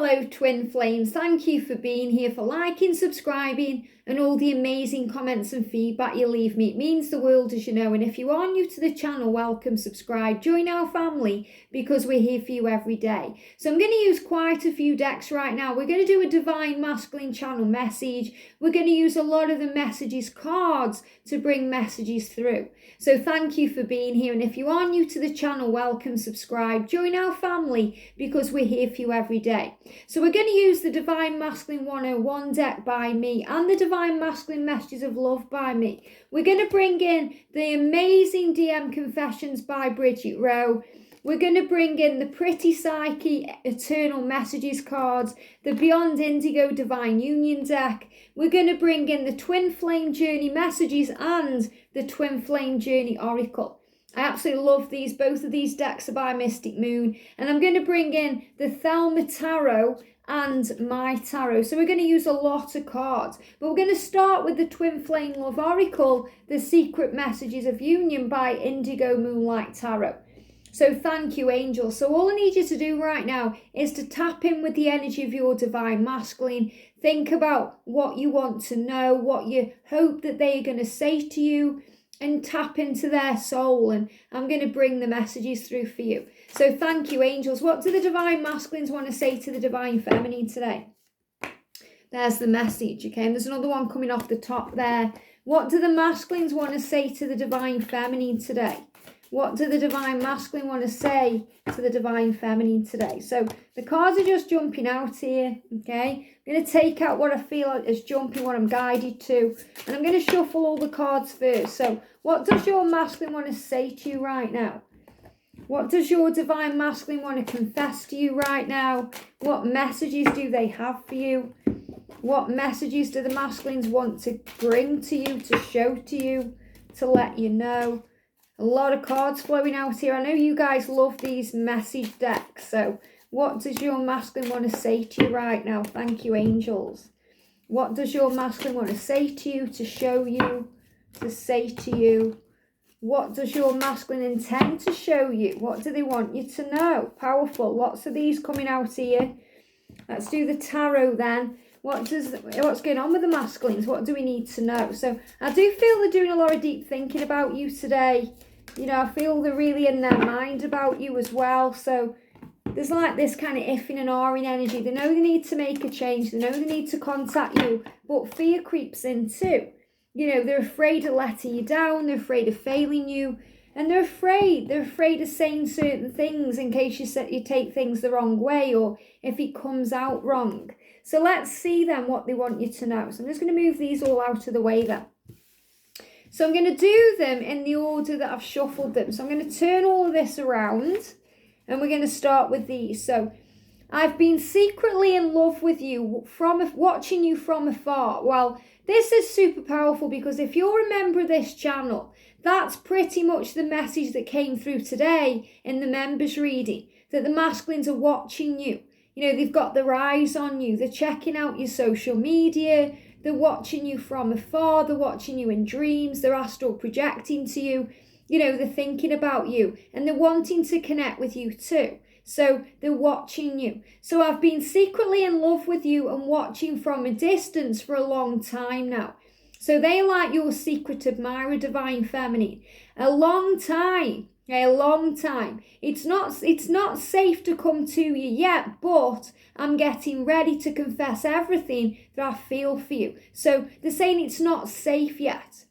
Hello twin flames, thank you for being here, for liking, subscribing and all the amazing comments and feedback you leave me. It means the world, as you know, and if you are new to the channel, welcome, subscribe, join our family because we're here for you every day. So I'm going to use quite a few decks right now. We're going to do a Divine Masculine channel message. We're going to use a lot of the messages cards to bring messages through. So thank you for being here, and if you are new to the channel, welcome, subscribe, join our family because we're here for you every day. So we're going to use the Divine Masculine 101 deck by me and the Divine Masculine Messages of Love by me. We're going to bring in the amazing DM Confessions by Bridget Rau. We're going to bring in the Pretty Psyche Eternal Messages cards, the Beyond Indigo Divine Union deck. We're going to bring in the Twin Flame Journey Messages and the Twin Flame Journey Oracle. I absolutely love these. Both of these decks are by Mystic Moon. And I'm going to bring in the Thelema Tarot and my tarot. So we're going to use a lot of cards. But we're going to start with the Twin Flame Love Oracle, the Secret Messages of Union by Indigo Moonlight Tarot. So thank you, angels. So all I need you to do right now is to tap in with the energy of your Divine Masculine. Think about what you want to know, what you hope that they are going to say to you, and tap into their soul. And I'm going to bring the messages through for you. So thank you, angels. What do the Divine Masculines want to say to the Divine Feminine today? There's the message, okay? And there's another one coming off the top there. What do the Masculines want to say to the Divine Feminine today? What do the Divine Masculine want to say to the Divine Feminine today? So the cards are just jumping out here, okay? I'm going to take out what I feel is jumping, what I'm guided to. And I'm going to shuffle all the cards first. So what does your Masculine want to say to you right now? What does your Divine Masculine want to confess to you right now? What messages do they have for you? What messages do the Masculines want to bring to you, to show to you, to let you know? A lot of cards flowing out here. I know you guys love these message decks. So what does your Masculine want to say to you right now? Thank you, angels. What does your Masculine want to say to you, to show you, to say to you? What does your Masculine intend to show you? What do they want you to know? Powerful. Lots of these coming out here. Let's do the tarot then. What's going on with the Masculines? What do we need to know? So I do feel they're doing a lot of deep thinking about you today. You know, I feel they're really in their mind about you as well. So there's like this kind of ifing and ahhing energy. They know they need to make a change. They know they need to contact you. But fear creeps in too. You know, they're afraid of letting you down. They're afraid of failing you. And they're afraid. They're afraid of saying certain things in case you take things the wrong way or if it comes out wrong. So let's see then what they want you to know. So I'm just going to move these all out of the way then. So I'm going to do them in the order that I've shuffled them. So I'm going to turn all of this around and we're going to start with these. So I've been secretly in love with you, watching you from afar. Well, this is super powerful because if you're a member of this channel, that's pretty much the message that came through today in the members reading, that the Masculines are watching you. You know, they've got their eyes on you. They're checking out your social media. They're watching you from afar. They're watching you in dreams. They're astral projecting to you. You know, they're thinking about you and they're wanting to connect with you too. So they're watching you. So I've been secretly in love with you and watching from a distance for a long time now. So they like your secret admirer, Divine Feminine. A long time. A long time. It's not safe to come to you yet, but I'm getting ready to confess everything that I feel for you. So they're saying it's not safe yet.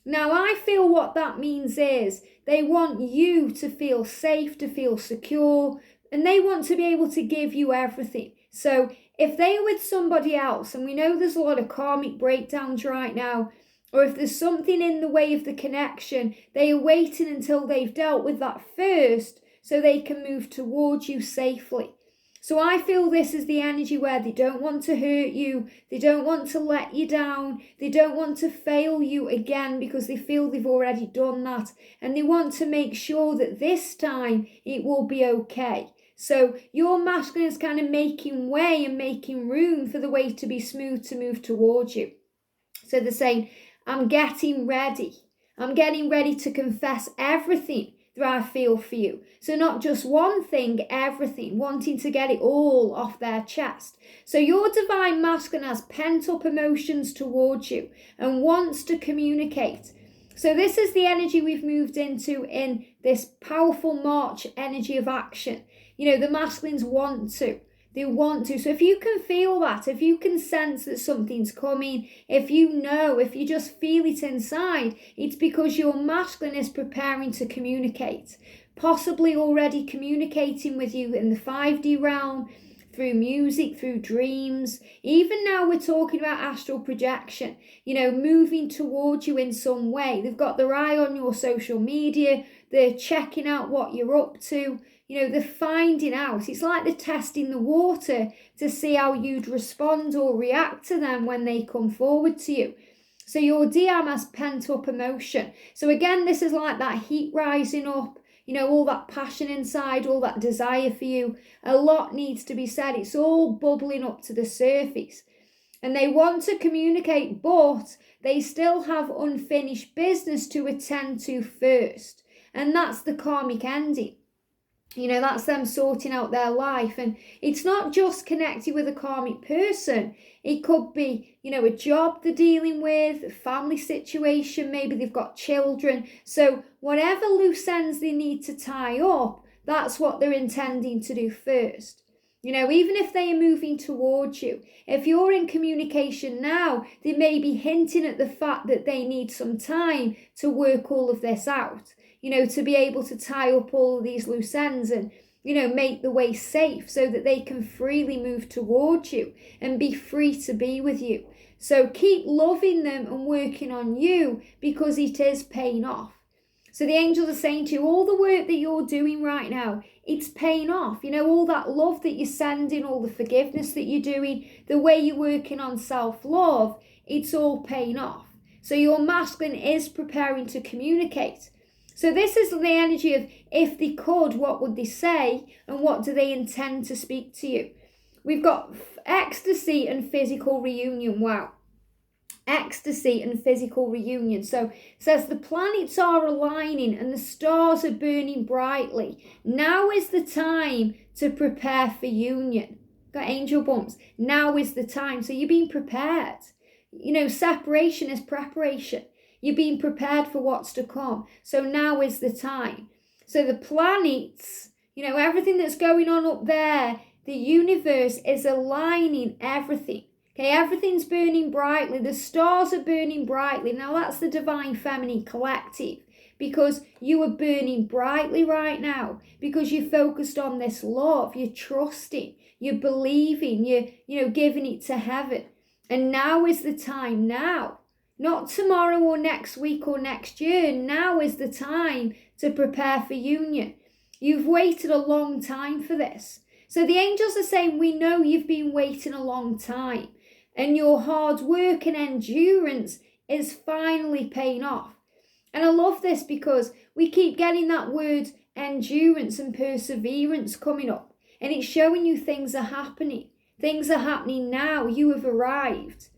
Now I feel what that means is they want you to feel safe, to feel secure, and they want to be able to give you everything. So if they're with somebody else, and we know there's a lot of karmic breakdowns right now, or if there's something in the way of the connection, they are waiting until they've dealt with that first so they can move towards you safely. So I feel this is the energy where they don't want to hurt you. They don't want to let you down. They don't want to fail you again because they feel they've already done that. And they want to make sure that this time it will be okay. So your Masculine is kind of making way and making room for the way to be smooth to move towards you. So they're saying, I'm getting ready. I'm getting ready to confess everything that I feel for you. So not just one thing, everything, wanting to get it all off their chest. So your divine masculine has pent up emotions towards you and wants to communicate. So this is the energy we've moved into in this powerful March energy of action. You know, the masculines want to. They want to. So if you can feel that, if you can sense that something's coming, if you know, if you just feel it inside, it's because your masculine is preparing to communicate. Possibly already communicating with you in the 5D realm, through music, through dreams. Even now we're talking about astral projection, you know, moving towards you in some way. They've got their eye on your social media. They're checking out what you're up to. You know, they're finding out. It's like they're testing the water to see how you'd respond or react to them when they come forward to you. So your DM has pent up emotion. So again, this is like that heat rising up, you know, all that passion inside, all that desire for you. A lot needs to be said. It's all bubbling up to the surface. And they want to communicate, but they still have unfinished business to attend to first. And that's the karmic ending. You know, that's them sorting out their life. And it's not just connected with a karmic person. It could be, you know, a job they're dealing with, a family situation, maybe they've got children. So whatever loose ends they need to tie up, that's what they're intending to do first. You know, even if they are moving towards you, if you're in communication now, they may be hinting at the fact that they need some time to work all of this out. You know, to be able to tie up all of these loose ends and, you know, make the way safe so that they can freely move towards you and be free to be with you. So keep loving them and working on you because it is paying off. So the angels are saying to you, all the work that you're doing right now, it's paying off. You know, all that love that you're sending, all the forgiveness that you're doing, the way you're working on self-love, it's all paying off. So your masculine is preparing to communicate. So this is the energy of, if they could, what would they say? And what do they intend to speak to you? We've got ecstasy and physical reunion. Wow. Ecstasy and physical reunion. So it says the planets are aligning and the stars are burning brightly. Now is the time to prepare for union. Got angel bumps. Now is the time. So you're being prepared. You know, separation is preparation. You're being prepared for what's to come. So now is the time. So the planets, you know, everything that's going on up there, the universe is aligning everything. Okay, everything's burning brightly. The stars are burning brightly. Now that's the divine feminine collective, because you are burning brightly right now because you're focused on this love. You're trusting, you're believing, you're giving it to heaven. And now is the time now. Not tomorrow or next week or next year. Now is the time to prepare for union. You've waited a long time for this. So the angels are saying, we know you've been waiting a long time. And your hard work and endurance is finally paying off. And I love this because we keep getting that word endurance and perseverance coming up. And it's showing you things are happening. Things are happening now. You have arrived.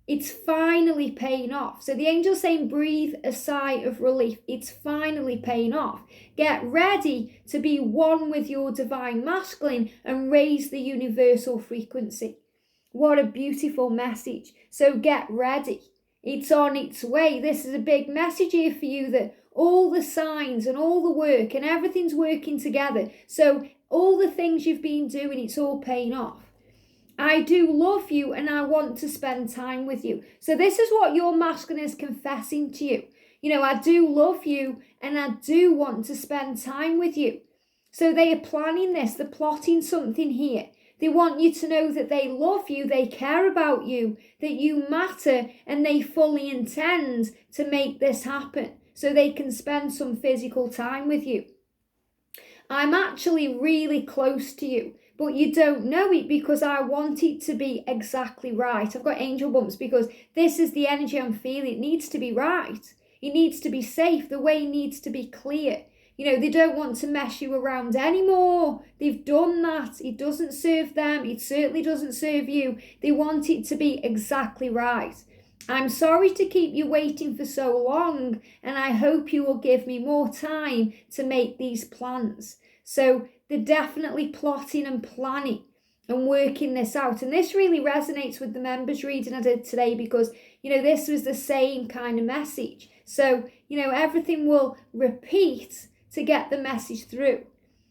It's finally paying off. So the angel's saying, breathe a sigh of relief. It's finally paying off. Get ready to be one with your divine masculine and raise the universal frequency. What a beautiful message. So get ready. It's on its way. This is a big message here for you, that all the signs and all the work and everything's working together. So all the things you've been doing, it's all paying off. I do love you and I want to spend time with you. So this is what your masculine is confessing to you. You know, I do love you and I do want to spend time with you. So they are planning this. They're plotting something here. They want you to know that they love you, they care about you, that you matter, and they fully intend to make this happen so they can spend some physical time with you. I'm actually really close to you, but you don't know it because I want it to be exactly right. I've got angel bumps because this is the energy I'm feeling. It needs to be right. It needs to be safe. The way needs to be clear. You know, they don't want to mess you around anymore. They've done that. It doesn't serve them. It certainly doesn't serve you. They want it to be exactly right. I'm sorry to keep you waiting for so long, and I hope you will give me more time to make these plans. So they're definitely plotting and planning and working this out. And this really resonates with the members reading I did today because, this was the same kind of message. So, everything will repeat to get the message through.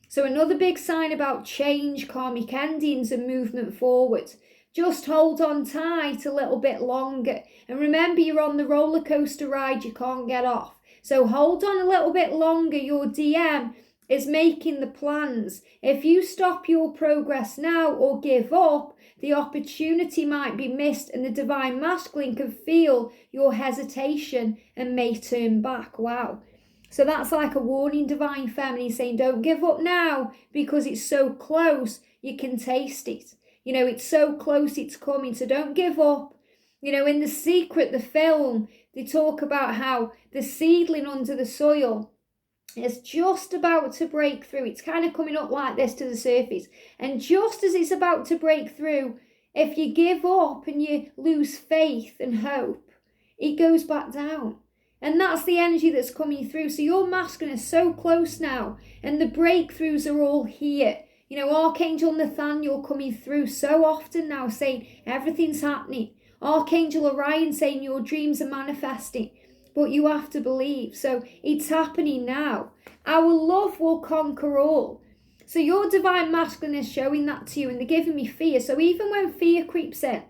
So another big sign about change, karmic endings and movement forward. Just hold on tight a little bit longer. And remember, you're on the roller coaster ride, you can't get off. So hold on a little bit longer. Your DM is making the plans. If you stop your progress now or give up, the opportunity might be missed and the divine masculine can feel your hesitation and may turn back. Wow. So that's like a warning, divine feminine, saying don't give up now because it's so close, you can taste it. It's so close, it's coming, so don't give up. In The Secret, the film, they talk about how the seedling under the soil is just about to break through. It's kind of coming up like this to the surface. And just as it's about to break through, if you give up and you lose faith and hope, it goes back down. And that's the energy that's coming through. So your masculine is so close now, and the breakthroughs are all here. Archangel Nathaniel coming through so often now, saying everything's happening. Archangel Orion saying your dreams are manifesting, but you have to believe. So it's happening now. Our love will conquer all. So your divine masculine is showing that to you, and they're giving me fear. So even when fear creeps in,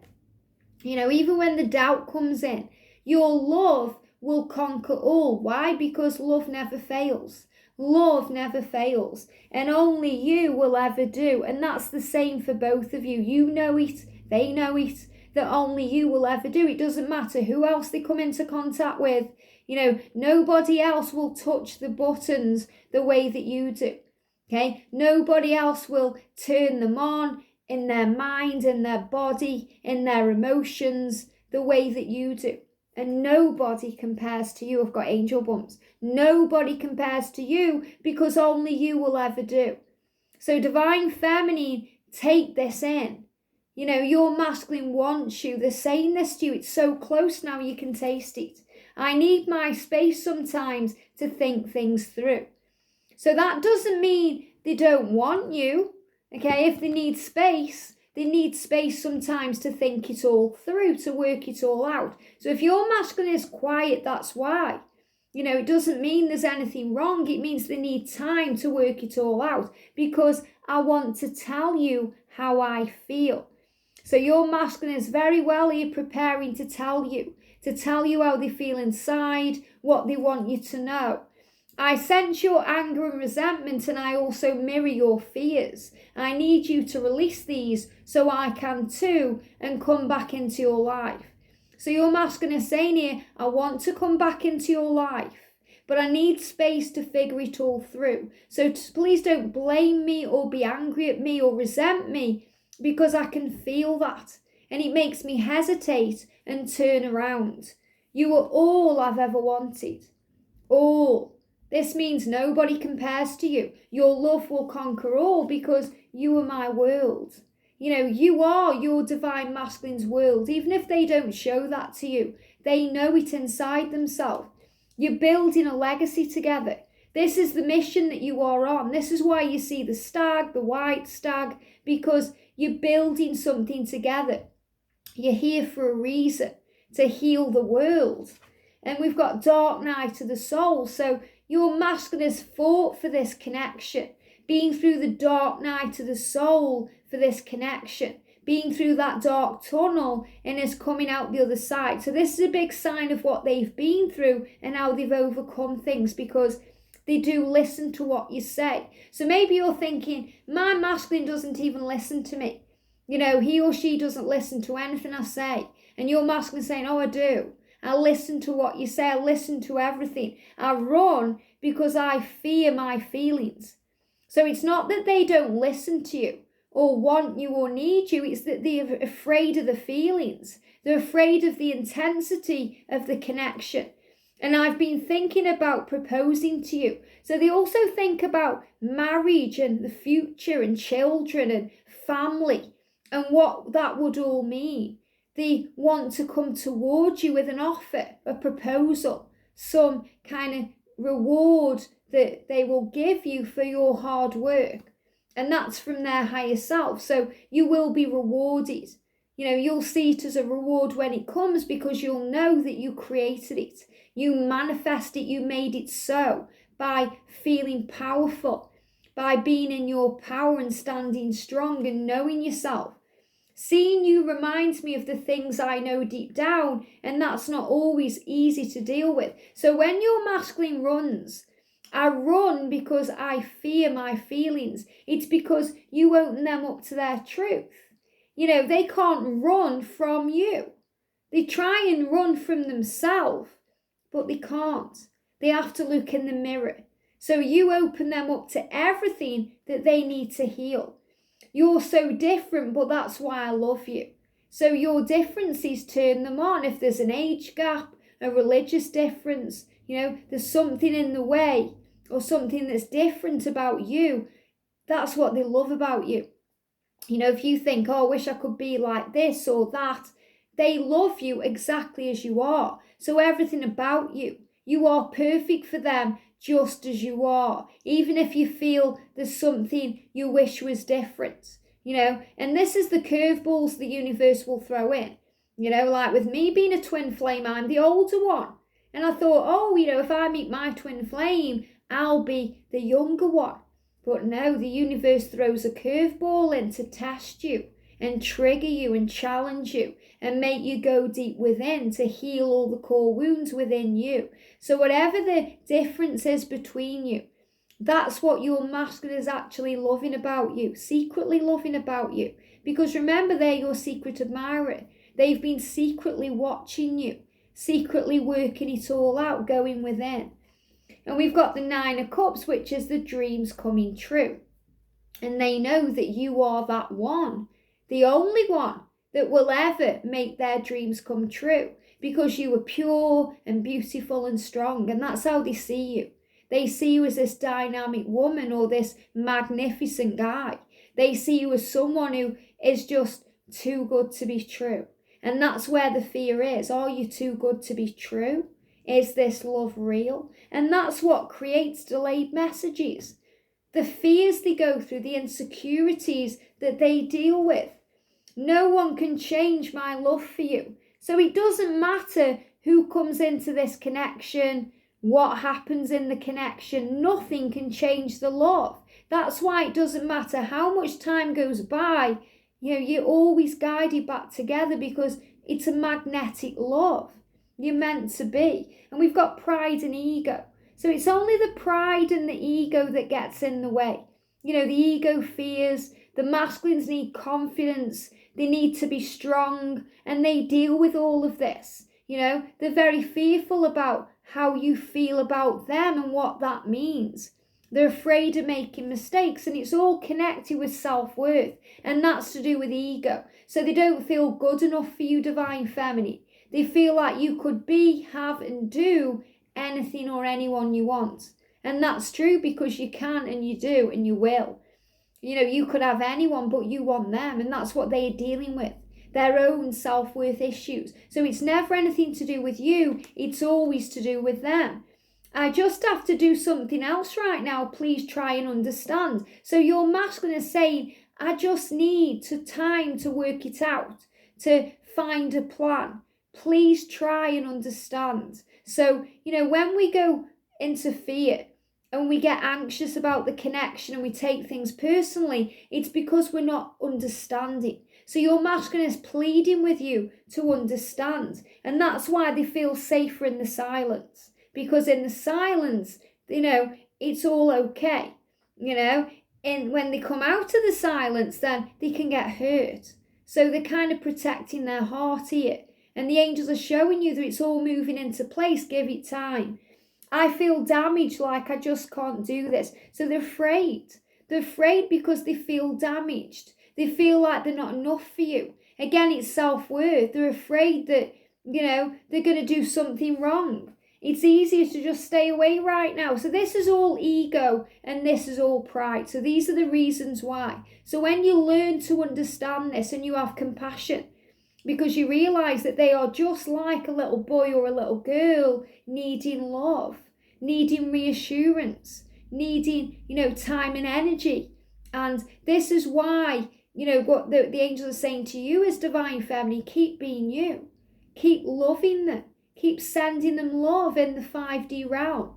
even when the doubt comes in, your love will conquer all. Why? Because love never fails. Love never fails, and only you will ever do. And that's the same for both of you. You know it, they know it, that only you will ever do. It doesn't matter who else they come into contact with. Nobody else will touch the buttons the way that you do. Okay? Nobody else will turn them on in their mind, in their body, in their emotions the way that you do. And nobody compares to you. I've got angel bumps. Nobody compares to you because only you will ever do. So divine feminine, take this in. Your masculine wants you. They're saying this to you. It's so close now, you can taste it. I need my space sometimes to think things through. So that doesn't mean they don't want you. Okay, if they need space sometimes to think it all through, to work it all out. So if your masculine is quiet, that's why. It doesn't mean there's anything wrong. It means they need time to work it all out because I want to tell you how I feel. So your masculine is very well here preparing to tell you how they feel inside, what they want you to know. I sense your anger and resentment, and I also mirror your fears. I need you to release these so I can too and come back into your life. So your masculine is saying here, I want to come back into your life, but I need space to figure it all through. So please don't blame me or be angry at me or resent me, because I can feel that. And it makes me hesitate and turn around. You are all I've ever wanted. All. This means nobody compares to you. Your love will conquer all because you are my world. You are your divine masculine's world. Even if they don't show that to you, they know it inside themselves. You're building a legacy together. This is the mission that you are on. This is why you see the stag, the white stag, because you're building something together. You're here for a reason, to heal the world. And we've got dark night of the soul. So your masculine has fought for this connection, being through the dark night of the soul for this connection, being through that dark tunnel and is coming out the other side. So this is a big sign of what they've been through and how they've overcome things, because they do listen to what you say. So maybe you're thinking, my masculine doesn't even listen to me. He or she doesn't listen to anything I say. And your masculine saying, oh, I do. I listen to what you say. I listen to everything. I run because I fear my feelings. So it's not that they don't listen to you or want you or need you. It's that they're afraid of the feelings. They're afraid of the intensity of the connection. And I've been thinking about proposing to you. So they also think about marriage and the future and children and family and what that would all mean. They want to come towards you with an offer, a proposal, some kind of reward that they will give you for your hard work. And that's from their higher self. So you will be rewarded. You'll see it as a reward when it comes, because you'll know that you created it. You manifest it, you made it so, by feeling powerful, by being in your power and standing strong and knowing yourself. Seeing you reminds me of the things I know deep down, and that's not always easy to deal with. So when your masculine runs, I run because I fear my feelings. It's because you open them up to their truth. They can't run from you. They try and run from themselves, but they can't. They have to look in the mirror. So you open them up to everything that they need to heal. You're so different, but that's why I love you. So your differences turn them on. If there's an age gap, a religious difference, there's something in the way or something that's different about you, that's what they love about you. If you think, oh, I wish I could be like this or that, they love you exactly as you are. So everything about you, you are perfect for them just as you are, even if you feel there's something you wish was different, and this is the curveballs the universe will throw in, like with me being a twin flame, I'm the older one, and I thought, oh, if I meet my twin flame, I'll be the younger one. But no, the universe throws a curveball in to test you and trigger you and challenge you and make you go deep within to heal all the core wounds within you. So whatever the difference is between you, that's what your masculine is actually loving about you, secretly loving about you. Because remember, they're your secret admirer. They've been secretly watching you, secretly working it all out, going within. And we've got the Nine of Cups, which is the dreams coming true. And they know that you are that one, the only one that will ever make their dreams come true, because you are pure and beautiful and strong. And that's how they see you. They see you as this dynamic woman or this magnificent guy. They see you as someone who is just too good to be true. And that's where the fear is. Are you too good to be true? Is this love real? And that's what creates delayed messages. The fears they go through, the insecurities that they deal with. No one can change my love for you. So it doesn't matter who comes into this connection, what happens in the connection. Nothing can change the love. That's why it doesn't matter how much time goes by. You're always guided back together, because it's a magnetic love. You're meant to be. And we've got pride and ego. So it's only the pride and the ego that gets in the way. The ego fears, the masculines need confidence, they need to be strong, and they deal with all of this. They're very fearful about how you feel about them and what that means. They're afraid of making mistakes, and it's all connected with self-worth, and that's to do with ego. So they don't feel good enough for you, Divine Feminine. They feel like you could be, have, and do anything or anyone you want. And that's true, because you can and you do and you will. You could have anyone, but you want them. And that's what they are dealing with, their own self-worth issues. So it's never anything to do with you. It's always to do with them. I just have to do something else right now. Please try and understand. So your masculine is saying, I just need time to work it out, to find a plan. Please try and understand. So, when we go into fear and we get anxious about the connection and we take things personally, it's because we're not understanding. So your masculine is pleading with you to understand. And that's why they feel safer in the silence. Because in the silence, it's all okay. And when they come out of the silence, then they can get hurt. So they're kind of protecting their heart here. And the angels are showing you that it's all moving into place. Give it time. I feel damaged, like I just can't do this. So they're afraid. They're afraid because they feel damaged. They feel like they're not enough for you. Again, it's self-worth. They're afraid that, they're going to do something wrong. It's easier to just stay away right now. So this is all ego and this is all pride. So these are the reasons why. So when you learn to understand this and you have compassion, because you realize that they are just like a little boy or a little girl needing love, needing reassurance, needing, time and energy. And this is why, what the angels are saying to you as divine feminine, keep being you, keep loving them, keep sending them love in the 5D realm,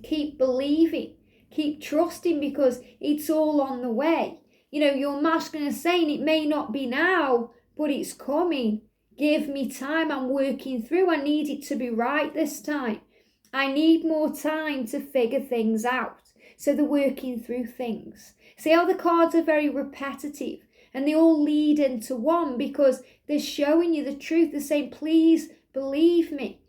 keep believing, keep trusting, because it's all on the way. Your masculine is saying it may not be now, but it's coming. Give me time. I'm working through. I need it to be right this time. I need more time to figure things out. So they're working through things. See how the cards are very repetitive and they all lead into one, because they're showing you the truth. They're saying, please believe me.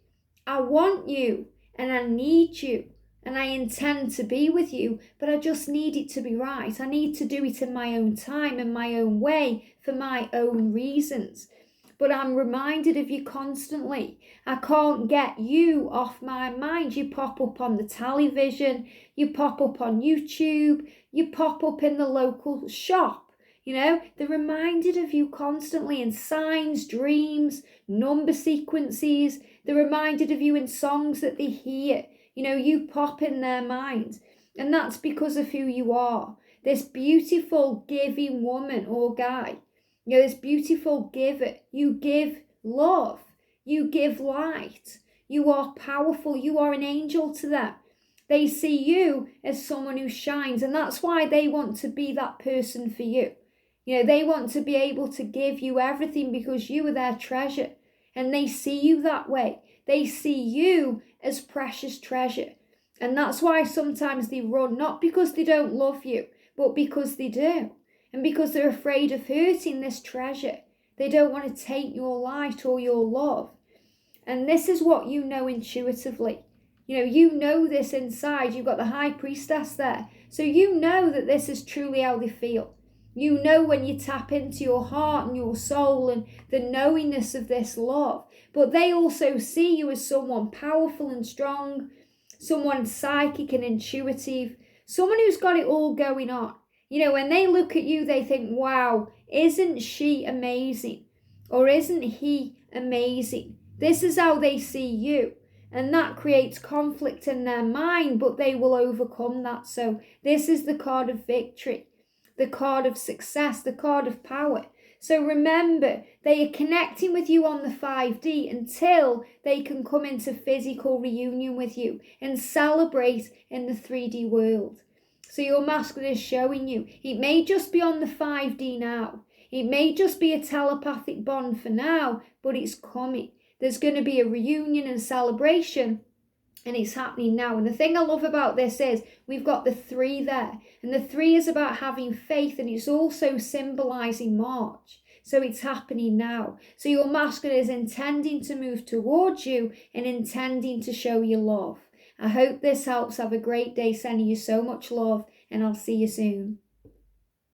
I want you and I need you. And I intend to be with you, but I just need it to be right. I need to do it in my own time, in my own way, for my own reasons. But I'm reminded of you constantly. I can't get you off my mind. You pop up on the television, you pop up on YouTube, you pop up in the local shop. They're reminded of you constantly in signs, dreams, number sequences. They're reminded of you in songs that they hear. You pop in their mind, and that's because of who you are. This beautiful giving woman or guy, this beautiful giver. You give love, you give light, you are powerful, you are an angel to them. They see you as someone who shines, and that's why they want to be that person for you. They want to be able to give you everything because you are their treasure, and they see you that way. They see you as precious treasure. And that's why sometimes they run, not because they don't love you, but because they do. And because they're afraid of hurting this treasure. They don't want to take your light or your love. And this is what you know intuitively. You know this inside. You've got the high priestess there. So you know that this is truly how they feel. You know when you tap into your heart and your soul and the knowingness of this love. But they also see you as someone powerful and strong, someone psychic and intuitive, someone who's got it all going on. When they look at you, they think, wow, isn't she amazing? Or isn't he amazing? This is how they see you. And that creates conflict in their mind, but they will overcome that. So this is the card of victory, the card of success, the card of power. So remember, they are connecting with you on the 5D until they can come into physical reunion with you and celebrate in the 3D world. So your masculine is showing you, it may just be on the 5D now. It may just be a telepathic bond for now, but it's coming. There's going to be a reunion and celebration, and it's happening now. And the thing I love about this is we've got the 3 there. And the 3 is about having faith, and it's also symbolizing March. So it's happening now. So your masculine is intending to move towards you and intending to show you love. I hope this helps. Have a great day. Sending you so much love, and I'll see you soon.